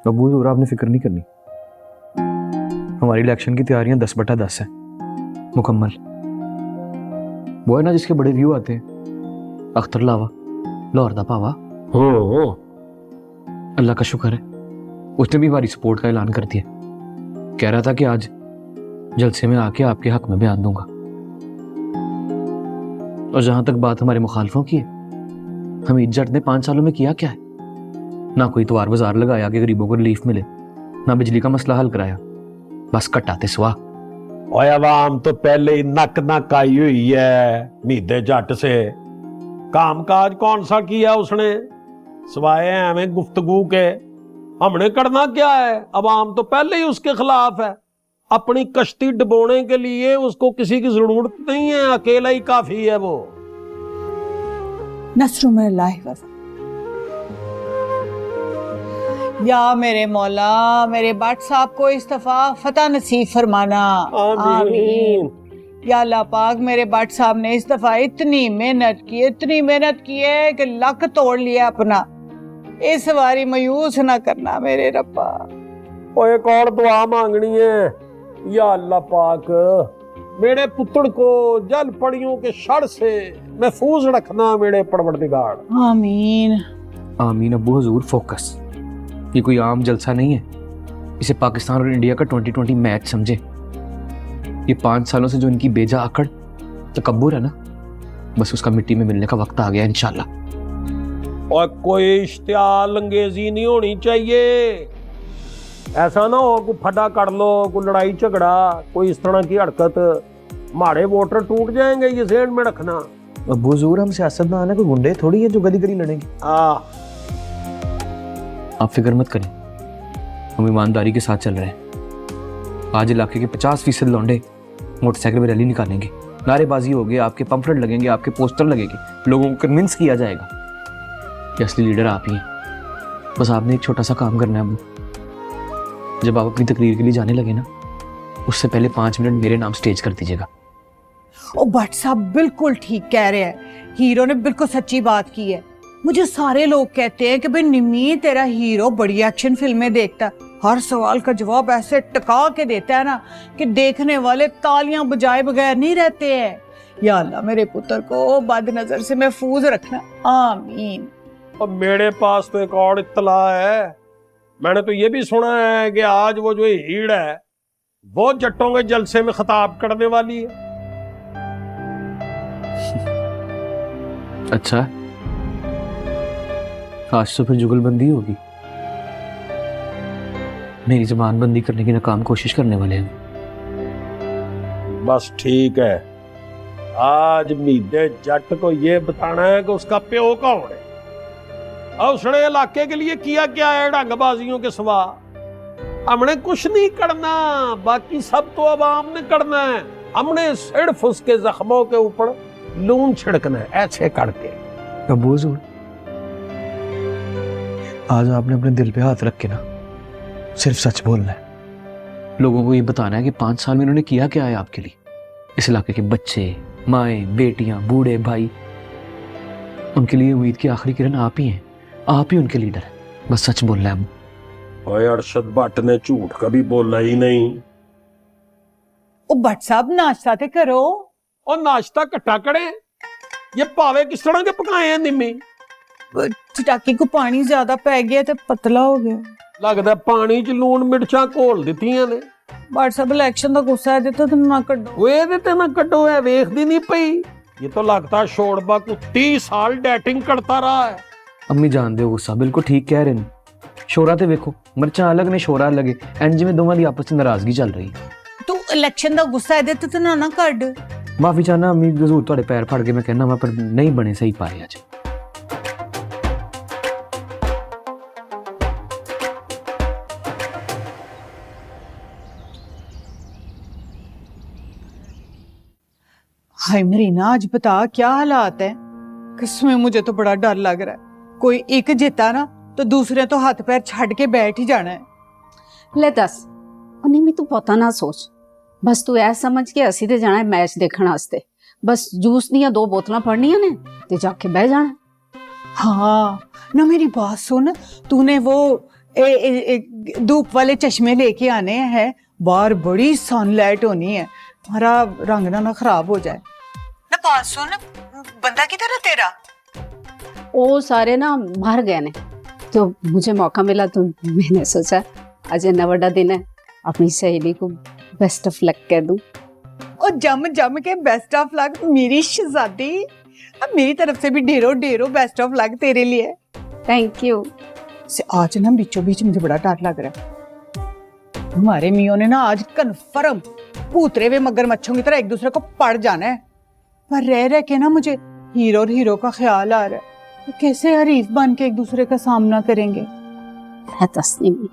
अबू और आपने फिक्र नहीं करनी, हमारी इलेक्शन की तैयारियां 10/10 है मुकम्मल। वो है ना जिसके बड़े व्यू आते हैं, अख्तर लावा, लाहौर दा पावा। हो अल्लाह का शुक्र है, उसने भी हमारी सपोर्ट का ऐलान कर दिया। कह रहा था कि आज जलसे में आके आपके हक में बयान दूंगा। और जहां तक बात हमारे मुखालफों की है, हमीद जट ने 5 सालों में किया क्या है? ना कोई त्योहार बाजार लगाया कि गरीबों को रिलीफ मिले, ना बिजली का मसला हल कराया, बस कटाते सुहा। ओए अवाम तो पहले ही नक नक आई हुई है मीदे जट से। कामकाज कौन सा किया उसने सिवाय एवं गुफ्तगू के? हमने करना क्या है? अवाम तो पहले ही उसके खिलाफ है। अपनी कश्ती डुबोने के लिए उसको किसी की जरूरत नहीं है, अकेला ही काफी है वो। या मेरे मौला, मेरे भट्ट साहब को इस्तीफा फतह नसीब फरमाना। आमीन। या अल्लाह पाक, मेरे भट्ट साहब ने इस दफा इतनी मेहनत की है कि लक तोड़ लिया अपना। इस बारी मायूस ना करना मेरे रब्बा। ओए एक और दुआ मांगनी है। या अल्लाह पाक, मेरे पुत्र को जल पड़ियों के शर से महफूज रखना मेरे परवरदिगार। आमीन आमीन। अब्बू हजूर फोकस, ये कोई आम जलसा नहीं है, इसे पाकिस्तान और इंडिया का 2020 मैच समझे। ये 5 सालों से जो इनकी बेजा अकड़ तकब्बुर है ना, बस उसका मिट्टी में मिलने का वक्त आ गया इंशाल्लाह। और कोई इश्तियाल अंगेजी नहीं होनी चाहिए। ऐसा ना हो कोई फटा कर लो, कोई लड़ाई झगड़ा, कोई इस तरह की हरकत, हमारे वोटर टूट जाएंगे, ये ज़हन में रखना। अब्बू हजूर, हम सियासत में आना कोई गुंडे थोड़ी है जो गली गली लड़ेंगे। आप फिक्र मत करें, हम ईमानदारी के साथ चल रहे हैं। आज इलाके के 50% लौंडे मोटरसाइकिल में रैली निकालेंगे, नारेबाजी होगी, आपके पंफलेट लगेंगे, आपके पोस्टर लगेंगे, लोगों को कन्विंस किया जाएगा कि असली लीडर आप ही हैं। बस आपने एक छोटा सा काम करना है अब्बू, जब आप अपनी तकरीर के लिए जाने लगे ना, उससे पहले 5 मिनट मेरे नाम स्टेज कर दीजिएगा। ओ भट्ट साहब बिल्कुल ठीक कह रहे हैं, हीरो ने बिल्कुल सच्ची बात की है। मुझे सारे लोग कहते हैं कि भाई निमी तेरा हीरो बड़ी एक्शन फिल्में देखता है, हर सवाल का जवाब ऐसे टका के देता है ना कि देखने वाले तालियां बजाए बगैर नहीं रहते हैं। या अल्लाह, मेरे पुत्र को बदनजर से महफूज रखना। आमीन। और मेरे पास तो एक और इत्तला है। मैंने तो ये भी सुना है कि आज वो जो हीड़ है वो जट्टों के जलसे में खिताब करने वाली है। अच्छा, आज तो फिर जुगलबंदी होगी। मेरी जबानबंदी करने की नाकाम कोशिश करने वाले हैं। बस ठीक है, आज मीदे जट को ये बताना है कि उसका प्यो कौन है और उसने इलाके के लिए किया क्या है ढंगबाजियों के सिवा। हमने कुछ नहीं करना, बाकी सब तो अवाम ने करना है। हमने सिर्फ उसके जख्मों के ऊपर लून छिड़कना है, ऐसे करके। अब्बू हुजूर, आज आपने अपने दिल पे हाथ रख के ना सिर्फ सच बोलना है। लोगों को ये बताना है कि 5 साल में इन्होंने किया क्या है आपके लिए। इस इलाके के बच्चे, माएं, बेटियां, बूढ़े, भाई, उनके लिए उम्मीद की आखिरी किरण आप ही हैं। आप ही उनके लीडर हैं। बस सच बोलना है। ओए अरशद भट्ट ने झूठ कभी बोला ही नहीं। ओ भट्ट साहब, नाश्ता ते करो। और नाश्ता कट्टा करे, ये पावे किस तरह के पकाए हैं निम्मी? चटाकी को पानी ज्यादा पै गया तो पतला हो गया। लगता पानी च लून मिर्चा घोल दित्तियां ने। भट्ट साहब इलेक्शन का गुस्सा है तो ना कड्डो। वो ਇਹਦੇ ਤੇ ना कड्डो है, वेखदी नहीं पई। ये तो लगता शोरबा को 30 साल डेटिंग करता रहा है। अम्मी जान दो गुस्सा, बिल्कुल ठीक कह रहे हैं। शोरा ते वेखो, मिर्चा अलग ने शोरा अलग है, एंड जिवें दोवां दी आपस में नाराजगी चल रही है। तू इलेक्शन का गुस्सा है तो ना कड। माफी चाहना अम्मी, जरूर तुहाडे पैर फड़ के मैं कहना मैं, पर नहीं बने सही पाए आज। हाय मरीना, आज बता क्या हालात है? किसमें मुझे तो बड़ा डर लग रहा है। कोई एक जीता ना तो दूसरे तो हाथ पैर छड़ के बैठ ही जाना है। ले दस उन्हें भी तू पता ना सोच, बस तू ऐ समझ के असी ते जाना है मैच देखने वास्ते। बस जूस दियां 2 बोतलां पड़नियां ने ते जाके बह जाना। हाँ ना, मेरी बात सुन, तूने वो धूप वाले चश्मे लेके आने हैं, बाहर बड़ी सनलाइट होनी है, हमारा रंग ना खराब हो जाए ना। बात सुन, बंदा किधर है तेरा? वो सारे ना बाहर गए ने, तो मुझे मौका मिला तो मैंने सोचा आज इतना बड़ा दिन है, अपनी सहेली को बेस्ट ऑफ लक कह दूं। और जम जम के बेस्ट ऑफ लक मेरी शहजादी। अब मेरी तरफ से भी ढेरों ढेरों बेस्ट ऑफ लक तेरे लिए। Thank you. से आज ना बीचों बीच मुझे बड़ा डर लग रहा है। हमारे मियों ने ना आज कन्फर्म पूतरे हुए मगरमच्छों की तरह एक दूसरे को पड़ जाना है। पर रह रह के ना मुझे हीरो और हीरो का ख्याल आ रहा है, तो कैसे हरीफ बन के एक दूसरे का सामना करेंगे। तस्नीम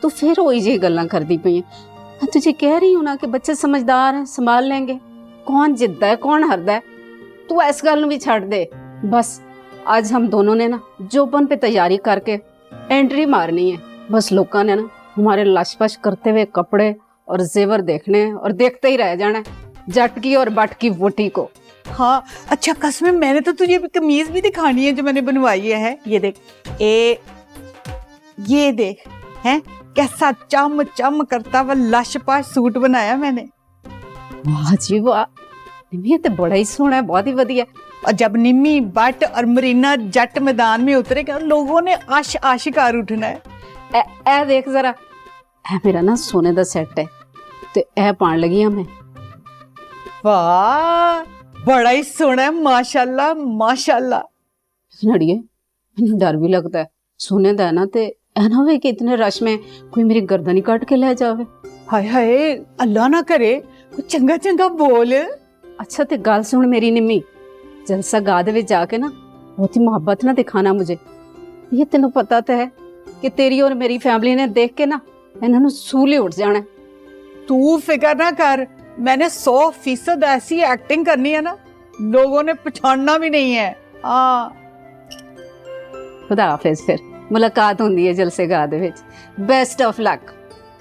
तू फिर वही जी गल्लां करदी पई है। मैं तुझे कह रही हूं ना कि बच्चे समझदार हैं, संभाल लेंगे। कौन जिद्दा है कौन हरदा है, तू इस गल भी छड़ दे। बस आज हम दोनों ने ना जोबन पे तैयारी करके एंट्री मारनी है। बस लोगों ने ना हमारे लशपश करते हुए कपड़े और जेवर देखने हैं और देखते ही रह जाना है जट की और बट की वोटी को। हाँ अच्छा कसम, मैंने तो तुझे कमीज भी दिखानी है जो मैंने बनवाई है। ये देख, ये देख है कैसा चम चम करता हुआ लशपाश सूट बनाया मैंने। वाह जी वाह, ये तो बड़ा ही सोहना है, बहुत ही वधिया। और जब निम्मी बट और मरीना जट मैदान में उतरेगा, लोगों ने आशिकार उठना है। ए देख जरा, ए मेरा ना सोने दा सेट है ते ए पान लगी हमें। वाह बड़ा ही सोहना है, माशाल्लाह माशाल्लाह। नड़िए मैंने डर भी लगता है सोने दा है ना, ते ऐ ना होवे कि इतने रश में कोई मेरी गर्दन ही काट के ले जावे। हाय हाय अल्लाह ना करे, कुछ चंगा चंगा बोल। अच्छा ते गल सुन मेरी निम्मी, जलसा गा दे विच जाके ना बहुत ही मोहब्बत ना दिखाना मुझे। ये तेनू पता तो है कि तेरी और मेरी फैमिली ने देख के ना इन्हां नू सूली उठ जाना है। तू फिक्र ना कर, मैंने 100% ऐसी एक्टिंग करनी है ना, लोगों ने पछाड़ना भी नहीं है। हाँ खुदा हाफिज, फिर मुलाकात होंदी है जलसे गा दे विच। Best of luck.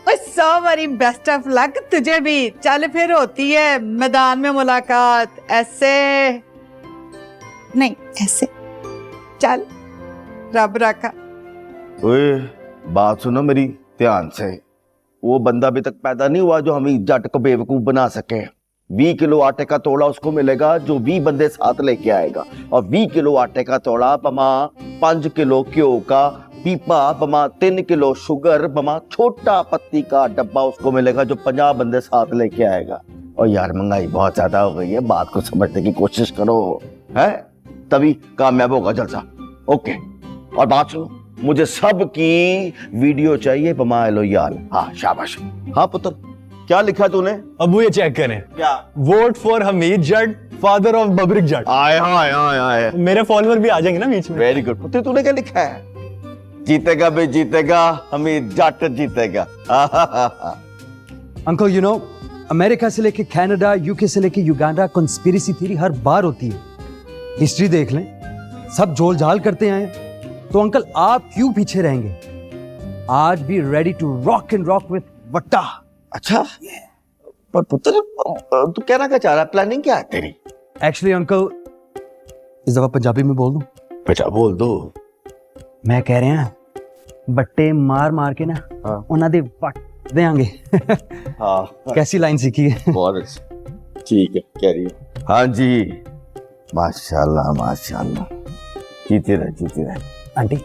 100 बारी बेस्ट ऑफ लक तुझे भी। चल फिर होती है मैदान में मुलाकात, ऐसे नहीं ऐसे। चल रब रखा। ओए बात सुनो मेरी ध्यान से, वो बंदा अभी तक पैदा नहीं हुआ जो हमें जट को बेवकूफ बना सके। 20 किलो आटे का तोड़ा उसको मिलेगा जो 20 बंदे साथ लेके आएगा, और 20 किलो आटे का तोड़ा पमा 5 किलो घ्यो का पीपा पमा 3 किलो शुगर पमा छोटा पत्ती का डब्बा उसको मिलेगा जो 50 बंदे साथ लेके आएगा। और यार महंगाई बहुत ज्यादा हो गई है, बात को समझने की कोशिश करो, है तभी कामयाब होगा जलसा। ओके, और बात सुनो, मुझे सबकी वीडियो चाहिए पमा लो यार। हाँ शाबाश। हाँ पुत्र, क्या लिखा तूने? अबू ये चेक करें। क्या? Vote for Hamid Jat, father of Babrik Jat. आए मेरे फॉलोअर भी आ जाएंगे ना बीच में। वेरी गुड पुत्र, तूने क्या लिखा है? जीतेगा बे जीतेगा, हमीद जट जीतेगा। अंकल यू नो, अमेरिका से लेके कनाडा, यूके से लेके युगांडा, कॉन्स्पिरेसी थ्योरी हर बार होती है। हिस्ट्री देख लें, सब झोल झाल करते आए, तो अंकल आप क्यों पीछे रहेंगे? आज भी ready to rock and rock with Watta. अच्छा, पर पुत्र तू कहना क्या चाह रहा है? प्लानिंग क्या है तेरी? एक्चुअली अंकल, इस दफा पंजाबी में बोल दूं? बेटा बोल दो। मैं कह रहे हैं बट्टे मार मार के ना उन्हां दे वट देंगे। हाँ कैसी लाइन सीखी है? बहुत अच्छी, ठीक है कह रही है। हाँ जी, माशाल्लाह माशाल्लाह, जीते रहे। आंटी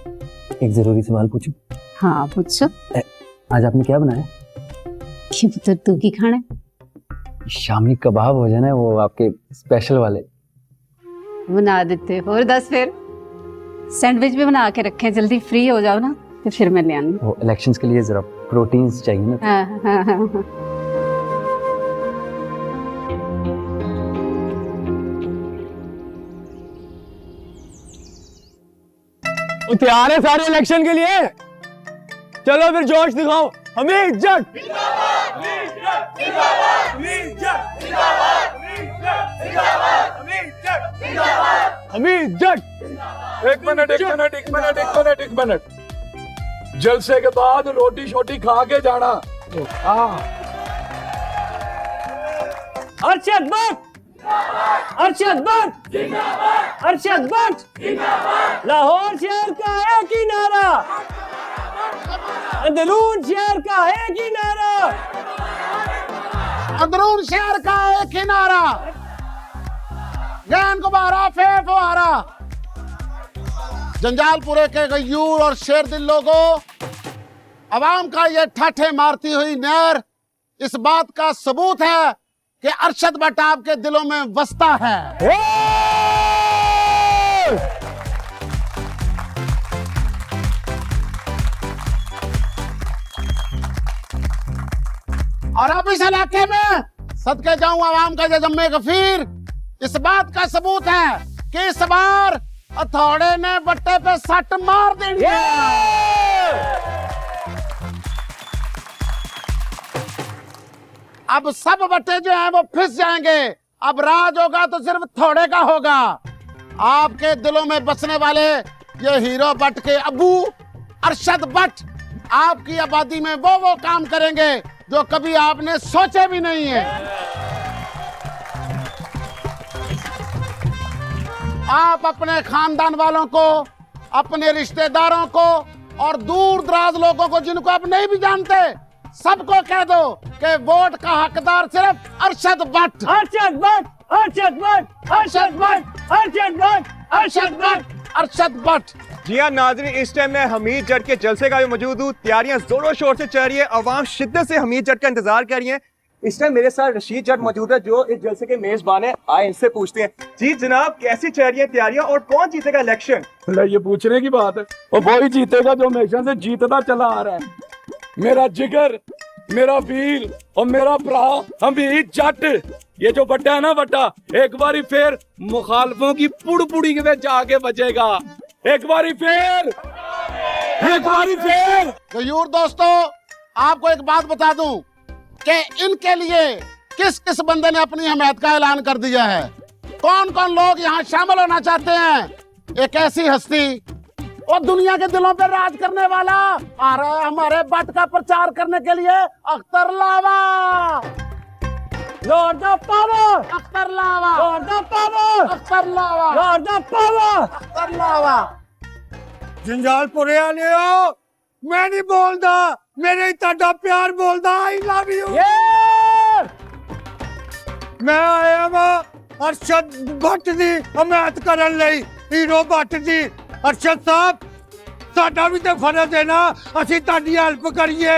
एक जरूरी सवाल पूछूं? हाँ पूछो। आज आपने क्या बनाया? कि पुत्र तू की खाना? शामी कबाब हो जाना है, वो आपके स्पेशल वाले। बना देते। और 10 फिर सैंडविच भी बना के रखे, जल्दी फ्री हो जाओ ना, तो फिर मैं ले आऊंगी। वो इलेक्शंस के लिए जरा प्रोटीन्स चाहिए ना। हाँ। तैयार है सारे इलेक्शन के लिए? चलो फिर जोश दिखाओ। हमीद जट, हमीद जट। एक मिनट। जलसे के बाद रोटी शोटी खा के जाना। अरशद भट्ट, लाहौर शहर का एक ही नारा, अंदरून शहर का एक ही नारा, अंदरून शहर का एक ही नारा, गैन गुब्बारा फेर फुहारा। जंजालपुरे के गयूर और शेर दिल लोगों, अवाम का ये ठाठे मारती हुई नहर इस बात का सबूत है कि अरशद भट्ट आपके दिलों में बसता है। और अब इस इलाके में सदके जाऊं आवाम का जम्मे गफीर इस बात का सबूत है कि इस बार हथौड़े ने बट्टे पे सट मार देनी है। अब सब बट्टे जो हैं वो फिस जाएंगे। अब राज होगा तो सिर्फ थोड़े का होगा। आपके दिलों में बसने वाले ये हीरो भट्ट के अबू अरशद भट्ट आपकी आबादी में वो काम करेंगे जो कभी आपने सोचे भी नहीं है। आप अपने खानदान वालों को, अपने रिश्तेदारों को और दूर दराज लोगों को जिनको आप नहीं भी जानते सबको कह दो कि वोट का हकदार सिर्फ अरशद भट्ट। अरशद भट्ट, अरशद भट्ट, अरशद भट्ट, अरशद भट्ट, अरशद भट्ट, अरशद भट्ट। जी हाँ नाज़रीन, इस टाइम मैं हमीद जट के जलसे का भी मौजूद हूँ। तैयारियां जोरों शोर से चल रही है, अवाम शिद्दत से हमीद जट का इंतजार कर रही है। इस टाइम मेरे साथ रशीद जट मौजूद है जो इस जलसे के मेजबान है। आए इनसे पूछते हैं। जी जनाब, कैसी चल रही है तैयारियां और कौन जीतेगा इलेक्शन? ये पूछने की बात है, और वही जीतेगा जो हमेशा से जीतता चला आ रहा है। मेरा जिगर, मेरा वीर और मेरा भरा हमीद जट, ये जो बट्टा है ना बट्टा, एक बारी फिर मुखालफों की पुड़ी में जाके बचेगा। एक बारी फिर, एक बारी फिर। गयूर दोस्तों, आपको एक बात बता दूं कि इनके लिए किस किस बंदे ने अपनी हमायत का ऐलान कर दिया है। कौन कौन लोग यहाँ शामिल होना चाहते हैं। एक ऐसी हस्ती और दुनिया के दिलों पे राज करने वाला आ रहा है हमारे भट्ट का प्रचार करने के लिए। Akhtar Lava, lord of power, Akhtar Lava, lord of power, Akhtar Lava, lord of power. Akhtar Lava. जंजालपुरे वाले हो, मैं नहीं बोलता, मेरे ताड़ा प्यार बोलता। I love you. मैं आया वा अरशद भट्ट दी हमायत करन लई, हीरो भट्ट दी। अरशद साहब, साडा भी ते फर्ज है ना, असीं ताडी हेल्प करिए।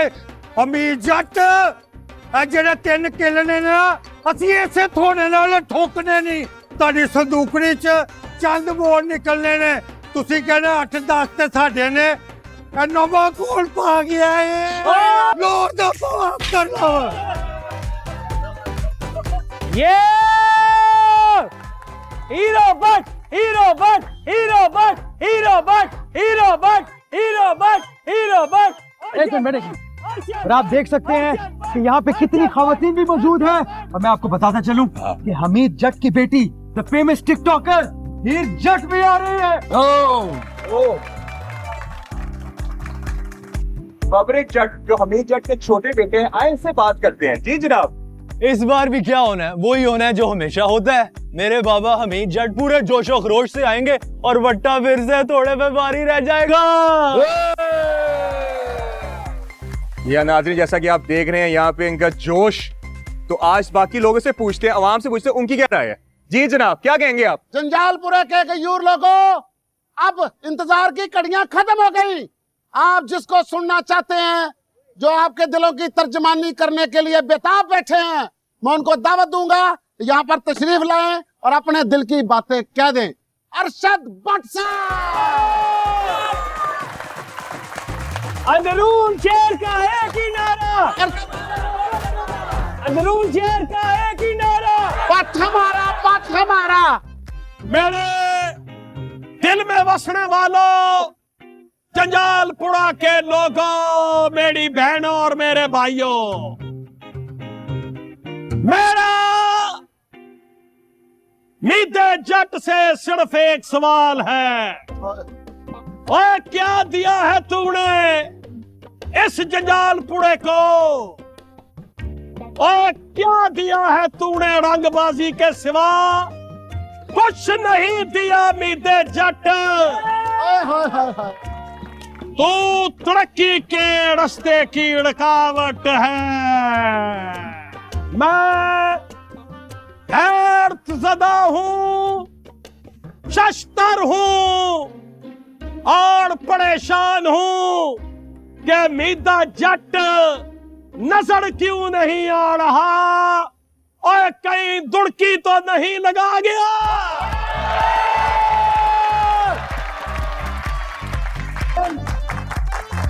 हमीद जट, ए जेड़े 3 किल ने ना, असीं इसे थोड़े नाल ठोकने नहीं। ताडी संदूकड़ी च चंद वोट निकलने ने, तुसीं कहना 8-10 ते साडे ने। नवा कौन पा गया है? लॉर्ड ऑफ पावर कर लो। ये hero Bhatt, hero Bhatt, hero Bhatt, hero Bhatt, hero Bhatt, hero Bhatt, hero Bhatt. एक मिनट, और आप देख सकते हैं कि यहाँ पे कितनी खवातीन भी मौजूद हैं। और मैं आपको बताता चलूं कि हमीद जट की बेटी द फेमस टिकटॉकर हीर जट भी आ रही है। बाबरिक जट जो हमीद जट के छोटे बेटे हैं, आए इनसे बात करते हैं। जी जनाब, इस बार भी क्या होना है? वही होना है जो हमेशा होता है। मेरे बाबा हमीद जट पूरे जोशो खरोश से आएंगे और वट्टा फिर से थोड़े पे भारी रह जाएगा। या नाज़रीन, जैसा कि आप देख रहे हैं यहाँ पे इनका जोश, तो आज बाकी लोगों से पूछते हैं, आवाम से पूछते हैं उनकी क्या राय है। जी जनाब, क्या कहेंगे आप? जंजालपुरे के गयूर लोगों, अब इंतजार की कड़ियां खत्म हो गई। आप जिसको सुनना चाहते हैं, जो आपके दिलों की तर्जमानी करने के लिए बेताब बैठे हैं, मैं उनको दावत दूंगा यहाँ पर तशरीफ लाएं और अपने दिल की बातें कह दें। अरशद भट्ट साहब। अंदरून शहर का एक ही नारा, अंदरून शहर का एक ही नारा। भट्ट हमारा, भट्ट हमारा। मेरे दिल में बसने वालों, जंजालपुरा के लोगों, मेरी बहनों और मेरे भाइयों, मेरा मीदे जट से सिर्फ एक सवाल है। और क्या दिया है तूने इस जंजालपुरे को? और क्या दिया है तूने रंगबाजी के सिवा? कुछ नहीं दिया मीदे जट। तू तरक्की के रास्ते की रुकावट है। मैं दर्द ज़दा हूं, शस्तर हूं और परेशान हूं कि मीदा जट नजर क्यों नहीं आ रहा और कहीं दुड़की तो नहीं लगा गया।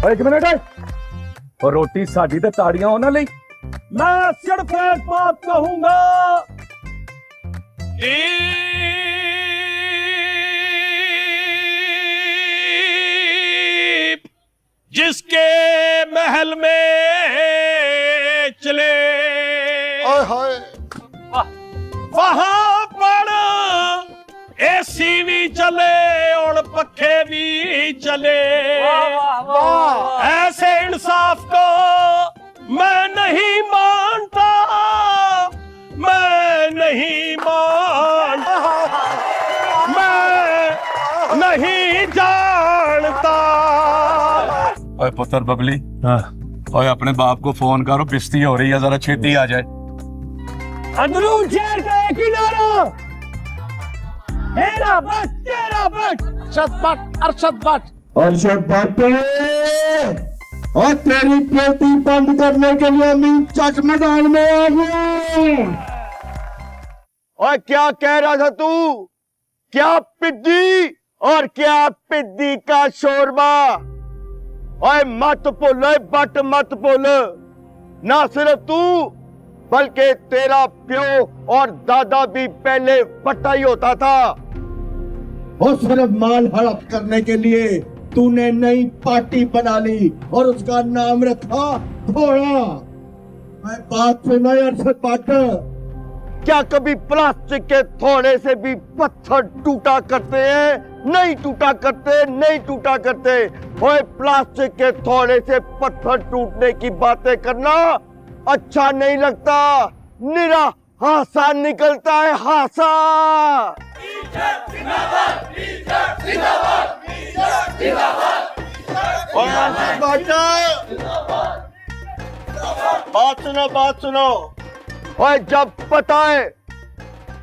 एक मिनट है और रोटी साड़ी ते ताड़ियां होना ली। मैं सिर्फ एक बात कहूंगा, जिसके महल में चले वहां पर एसी भी चले और पखे भी चले। ऐसे इंसाफ को मैं नहीं मानता, मैं नहीं मानता, मैं नहीं जानता। ओए पुत्र बबली, ओए अपने बाप को फोन करो, बिस्ती हो रही है, जरा छेती आ जाए। अंदरू शेर का एक ही नारा, मेरा बट तेरा बट। अरशद भट्ट, अरशद भट्ट। अरशद भट्ट, और तेरी पेटी बंद करने के लिए मैं जज मैदान में आ गया। और क्या कह रहा था तू? क्या पिद्दी और क्या पिद्दी का शोरबा। ओए मत बोल, बट मत बोल। ना सिर्फ तू बल्कि तेरा प्यो और दादा भी पहले बट्टा ही होता था। और सिर्फ माल हड़प करने के लिए तूने नई पार्टी बना ली और उसका नाम रखा थोड़ा। मैं बात सुना अरशद भट्ट, क्या कभी प्लास्टिक के थोड़े से भी पत्थर टूटा करते हैं? नहीं टूटा करते, नहीं टूटा करते। ओए प्लास्टिक के थोड़े से पत्थर टूटने की बातें करना अच्छा नहीं लगता। निरा हासा निकलता है, हासा। बात सुनो, बात सुनो। और जब पता है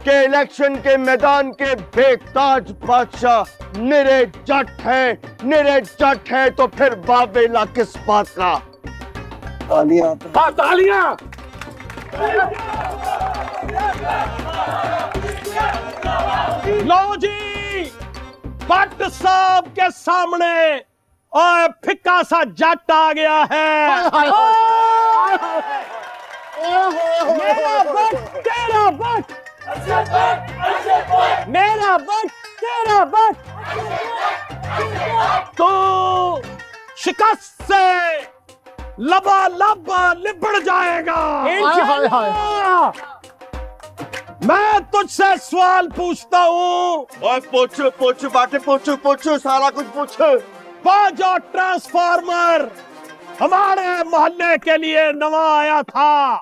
कि इलेक्शन के मैदान के बेताज बादशाह निरे जट हैं, निरे जट हैं, तो फिर बाबेला किस बात का? तालियां, तालियां। लो जी, भट्ट साहब के सामने और फिक्का सा जट आ गया है। मेरा बट तेरा बट, मेरा बट तेरा बट। तो शिकस्त से लबालब लिपट जाएगा। मैं तुझसे सवाल पूछता हूँ। और पूछो पूछो बातें, पूछो पूछो, सारा कुछ पूछो। वो जो ट्रांसफार्मर हमारे मोहल्ले के लिए नवा आया था,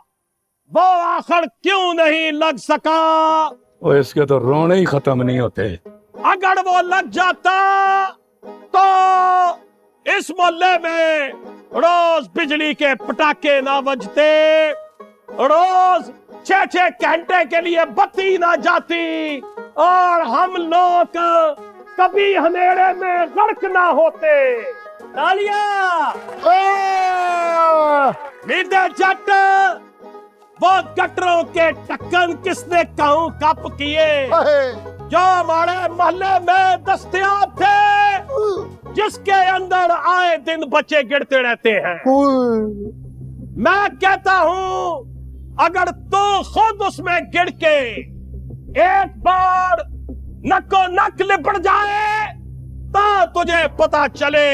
वो आखिर क्यों नहीं लग सका? ओए इसके तो रोने ही खत्म नहीं होते। अगर वो लग जाता तो इस मोहल्ले में रोज बिजली के पटाखे ना बजते, रोज 6-6 घंटे के लिए बत्ती ना जाती और हम लोग कभी अंधेरे में गर्क ना होते। तालियां। मीदे जट, वो गटरों के ढक्कन किसने कहूं कप किए जो हमारे मोहल्ले में दस्तयाब थे, जिसके अंदर आए दिन बच्चे गिरते रहते हैं। मैं कहता हूं अगर तू खुद उसमें गिर के एक बार नक्को नक लिपट जाए तो तुझे पता चले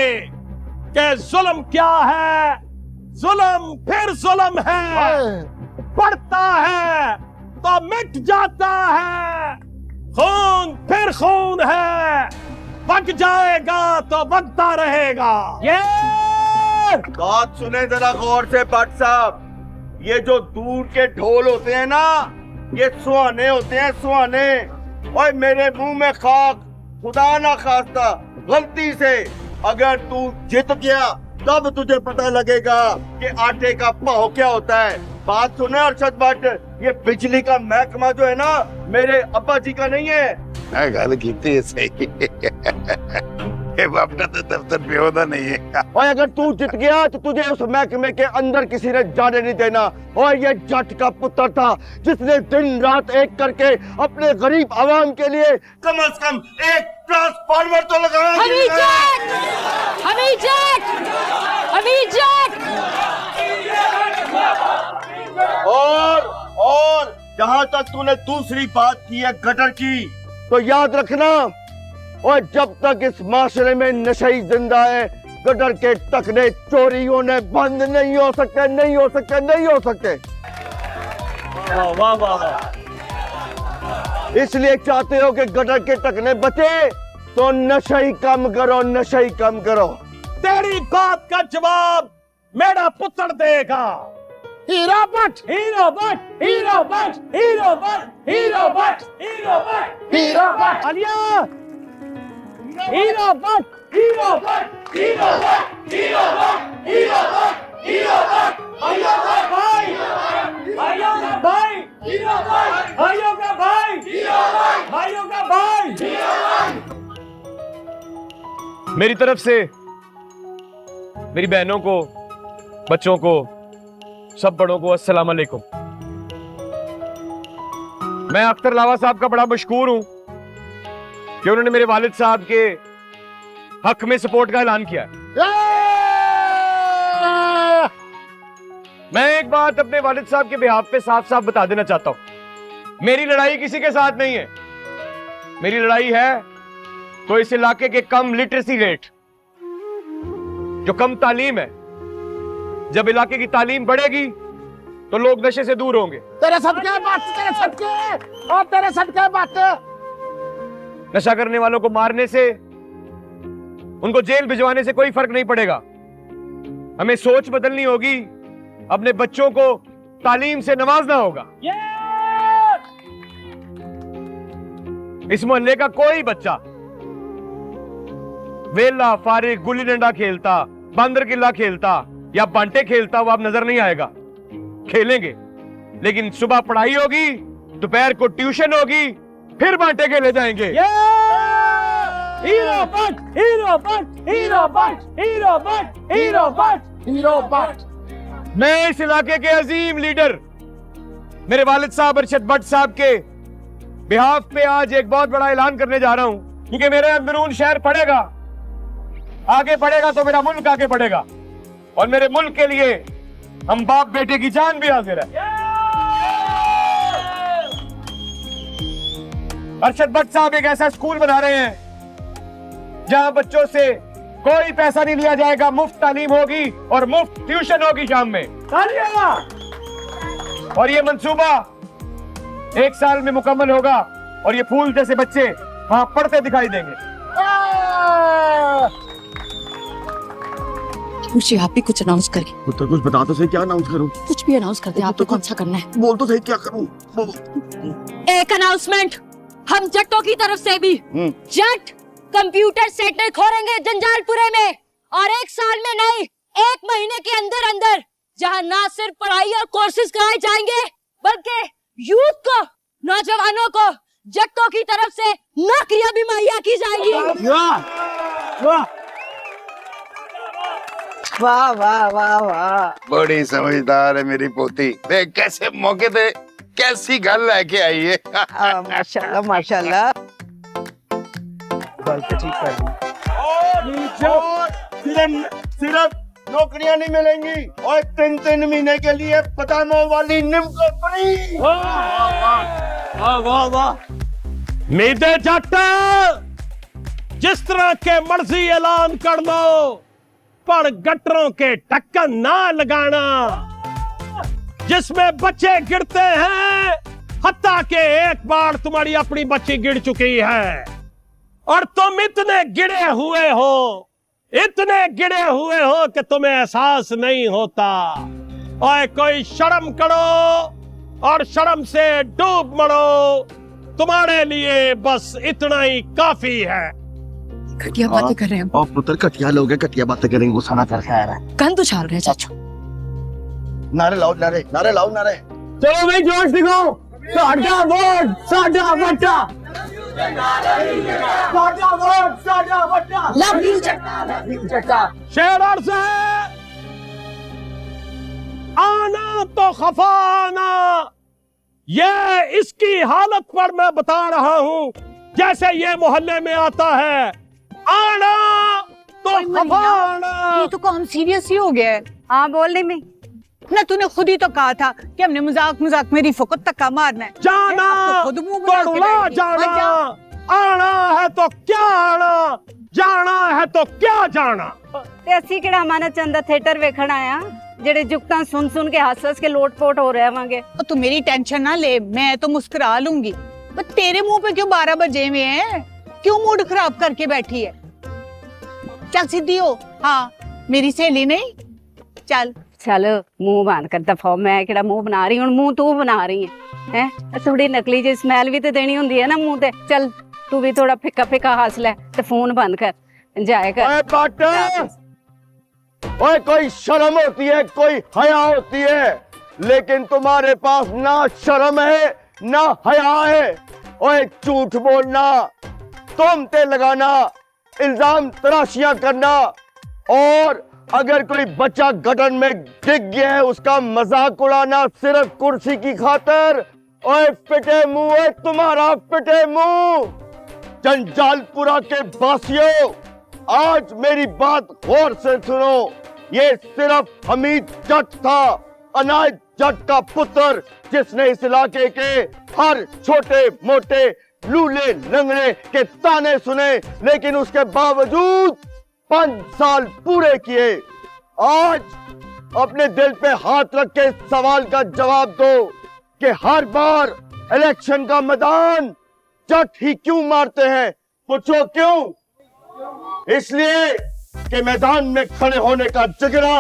कि जुल्म क्या है। जुल्म फिर जुल्म है, बढ़ता है तो मिट जाता है, खून फिर खून है, पक जाएगा तो बकता रहेगा। ये बात सुने जरा गौर से भट्ट साहब। ये जो दूर के ढोल होते हैं ना, ये सुहाने होते हैं, सुहाने। और मेरे मुंह में खाक, खुदा ना खास्ता गलती से अगर तू जीत गया तब तुझे पता लगेगा कि आटे का भाव क्या होता है। बात सुने अरशद भट्ट, ये बिजली का महकमा जो है ना मेरे अब्बा जी का नहीं है। मैं गल की सही ये बापटा तो दफ्तर पे होता नहीं है। और अगर तू जीत गया तो तुझे उस महकमे के अंदर किसी ने जाने नहीं देना। और ये जट का पुत्र था जिसने दिन रात एक करके अपने गरीब आवाम के लिए कम से कम एक ट्रांसफार्मर तो लगाया। और जहां तक तूने दूसरी बात की है गटर की, तो याद रखना, और जब तक इस माशरे में नशई जिंदा है गटर के टकने चोरी होने बंद नहीं हो सकते, नहीं हो सकते, नहीं हो सकते। वाह वाह वाह। इसलिए चाहते हो कि गटर के टकने बचे तो नशई कम करो, नशई कम करो। तेरी बात का जवाब मेरा पुत्र देगा। Hero Bhatt, hero Bhatt, hero Bhatt, hero Bhatt, hero Bhatt, hero Bhatt, hero Bhatt, Aliya hero Bhatt, hero Bhatt, hero Bhatt, hero Bhatt, hero Bhatt, hero Bhatt, भाइयों का भाई, भाइयों का भाई, हीरो भट्ट, भाइयों का भाई, हीरो भट्ट, भाइयों का भाई, हीरो भट्ट। मेरी तरफ से मेरी बहनों को, बच्चों को, सब बड़ों को अस्सलाम वालेकुम। मैं अख्तर लावा साहब का बड़ा मशकूर हूं कि उन्होंने मेरे वालिद साहब के हक में सपोर्ट का ऐलान किया। मैं एक बात अपने वालिद साहब के बिहाफ पे साफ साफ बता देना चाहता हूं, मेरी लड़ाई किसी के साथ नहीं है। मेरी लड़ाई है तो इस इलाके के कम लिटरेसी रेट, जो कम तालीम है। जब इलाके की तालीम बढ़ेगी तो लोग नशे से दूर होंगे। तेरे सदके बात, तेरे सदके और तेरे सदके बात। नशा करने वालों को मारने से, उनको जेल भिजवाने से कोई फर्क नहीं पड़ेगा। हमें सोच बदलनी होगी, अपने बच्चों को तालीम से नवाजना होगा। इस मोहल्ले का कोई बच्चा वेला फारिग गुल्ली डंडा खेलता, बंदर किला खेलता या बांटे खेलता वो अब नजर नहीं आएगा। खेलेंगे, लेकिन सुबह पढ़ाई होगी, दोपहर को ट्यूशन होगी, फिर बांटे खेले जाएंगे। Hero Bhatt, hero Bhatt, hero Bhatt, hero Bhatt, hero Bhatt, hero Bhatt. मैं इस इलाके के अजीम लीडर मेरे वालिद साहब अरशद भट्ट साहब के बिहाफ पे आज एक बहुत बड़ा ऐलान करने जा रहा हूं, क्योंकि मेरे अंदरून शहर पड़ेगा, आगे बढ़ेगा तो मेरा मुल्क आगे बढ़ेगा, और मेरे मुल्क के लिए हम बाप बेटे की जान भी हाजिर है। अरशद भट्ट साहब एक ऐसा स्कूल बना रहे हैं जहां बच्चों से कोई पैसा नहीं लिया जाएगा, मुफ्त तालीम होगी और मुफ्त ट्यूशन होगी शाम में। और ये मंसूबा 1 साल में मुकम्मल होगा और ये फूल जैसे बच्चे वहां पढ़ते दिखाई देंगे। मुझे आप भी कुछ अनाउंस करिए। तो कुछ बता तो सही, क्या अनाउंस करूं? कुछ भी अनाउंस कर दे, आपको कौन सा करना है? बोल तो सही, क्या करूं? एक अनाउंसमेंट हम जट्टों की तरफ से भी। जट कंप्यूटर सेंटर खोलेंगे जंजालपुरे में, और 1 साल में नहीं 1 महीने के अंदर अंदर, जहां ना सिर्फ पढ़ाई और कोर्सेज कराए जाएंगे बल्कि यूथ को, नौजवानों को जट्टों की तरफ से नौकरियां भी मुहैया की जाएंगी। वाह वाह वाह वाह। बड़ी समझदार है मेरी पोती, देख कैसे मौके पे कैसी गल लेके आई है। माशाल्लाह माशाल्लाह। सिर्फ नौकरियां नहीं मिलेंगी और 3-3 महीने के लिए बादामों वाली निम्को फ्री। वाह वाह वाह। मीदे जट, जिस तरह के मर्जी ऐलान कर लो, पर गटरों के ढक्कन ना लगाना जिसमें बच्चे गिरते हैं, हत्ता के एक बार तुम्हारी अपनी बच्ची गिर चुकी है और तुम इतने गिरे हुए हो, इतने गिरे हुए हो कि तुम्हें एहसास नहीं होता। और कोई शर्म करो और शर्म से डूब मरो, तुम्हारे लिए बस इतना ही काफी है। घटिया बातें कर रहे हैं और पुत्र कटिया लोग हैं, कटिया बातें करेंगे, गुस्सा ना करके आ रहा है। गंद उछाल रहे हैं चाचू। नारे लाओ, नारे नारे लाओ, नारे। चलो भाई जोश दिखाओ। साडा वोट साडा वट्टा, साडा वोट साडा वट्टा। लव यू जट्टा। शेर से आना तो खफाना, ये इसकी हालत पर मैं बता रहा हूँ। जैसे ये मोहल्ले में आता है, आना तो खफाना। ये तो काम सीरियस ही हो गया है। हाँ बोलने में ना तूने खुद ही तो कहा था कि हमने मजाक मजाक में रिफो को धक्का मारना है। जाना अब तो खुद मुंह बना के तो बैठी है। जाना, आना है तो क्या आना, जाना है तो क्या जाना। ਤੇ ਅਸੀਂ ਕਿਹੜਾ ਮਾਨਾ ਚੰਦਾ ਥੀਏਟਰ ਵੇਖਣ ਆਇਆ ਜਿਹੜੇ ਜੁਗਤਾਂ ਸੁਣ ਸੁਣ ਕੇ ਹੱਸ-ਹੱਸ ਕੇ ਲੋਟ-ਪੋਟ ਹੋ ਰਹਿਵਾਂਗੇ। तो तू मेरी टेंशन ना ले, मैं तो मुस्कुरा लूंगी। पर तेरे मुंह पे क्यों 12 बजे हुए हैं? क्यों मूड खराब करके बैठी है? चल सीधी हो। हाँ मेरी सहेली नहीं, चल। ਚੱਲ ਮੂੰਹ ਬੰਦ ਕਰ ਦਫਾ, ਮੈਂ ਕਿਹੜਾ ਮੂੰਹ ਬਣਾ ਰਹੀ ਹੁਣ, ਮੂੰਹ ਤੂੰ ਬਣਾ ਰਹੀ ਹੈ ਹੈ ਥੋੜੀ ਨਕਲੀ ਜਿਹੀ ਸਮੈਲ ਵੀ ਤੇ ਦੇਣੀ ਹੁੰਦੀ ਹੈ ਨਾ ਮੂੰਹ ਤੇ। ਚੱਲ ਤੂੰ ਵੀ ਥੋੜਾ ਫਿੱਕਾ ਫਿੱਕਾ ਹੱਸ ਲੈ ਤੇ ਫੋਨ ਬੰਦ ਕਰ, ਇੰਜॉय कर। ओए पार्टनर, ओए कोई शर्म होती है, कोई हया होती है, लेकिन तुम्हारे पास ना शर्म है ना हया है। ओए झूठ बोलना, तोहमतें लगाना, इल्जाम तराशियां करना, और अगर कोई बच्चा गटन में डिग गया है उसका मजाक उड़ाना सिर्फ कुर्सी की खातर। ओए पिटे मुंह, ओए तुम्हारा पिटे मुंह। जंजालपुरा के बासियों, आज मेरी बात गौर से सुनो। ये सिर्फ हमीद जट था, अनायत जट का पुत्र, जिसने इस इलाके के हर छोटे मोटे लूले लंगड़े के ताने सुने, लेकिन उसके बावजूद 5 साल पूरे किए। आज अपने दिल पे हाथ रख के इस सवाल का जवाब दो कि हर बार इलेक्शन का मैदान जट ही क्यों मारते हैं? पूछो क्यों? इसलिए कि मैदान में खड़े होने का जिगरा,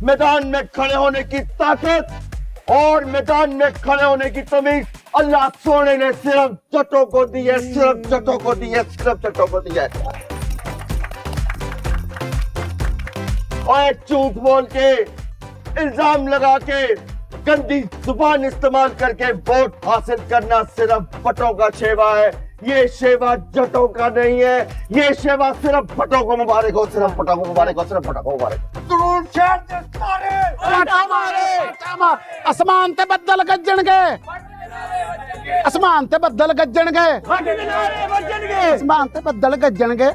मैदान में खड़े होने की ताकत और मैदान में खड़े होने की तमीज अल्लाह सोने ने सिर्फ जटों को दी है, सिर्फ जटों को दी है, सिर्फ जटों को दी है। और झूठ बोल के, इल्जाम लगा के, गंदी जुबान इस्तेमाल करके वोट हासिल करना सिर्फ बटों का शेवा है। ये शेवा जटों का नहीं है, ये शेवा सिर्फ बटों को मुबारक हो, सिर्फ बटों को मुबारक हो, सिर्फ बटों को मुबारक हो। आसमान ते बदल गज्जणगे, आसमान ते बदल गज्जणगे, आसमान ते बदल गज्जणगे।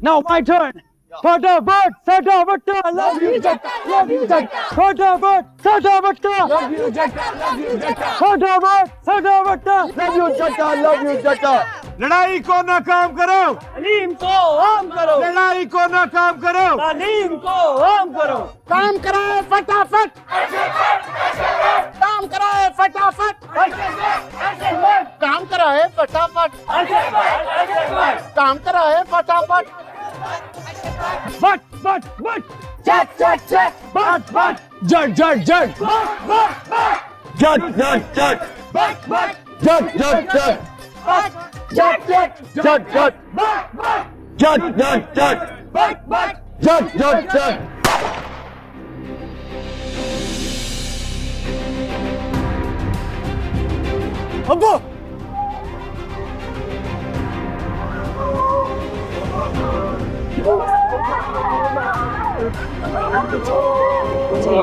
Now my turn. फटाफट फटाफट, लव यू जट्टा, लव यू जट्टा, फटाफट फटाफट, लव यू जट्टा, लव यू जट्टा, फटाफट फटाफट, लव यू जट्टा, लव यू जट्टा। लड़ाई को नाकाम करो, तालीम को आम करो, लड़ाई को नाकाम करो, तालीम को आम करो। काम कराए फटाफट, काम कराए फटाफट, काम कराए फटाफट, काम कराए फटाफट। बट बट बट, जट जट जट, बट बट, जट जट जट, बट बट बट, जट जट जट, बट बट, जट जट जट, जट जट जट जट, बट बट, जट जट जट, बट बट, जट जट जट। अब्बू चलो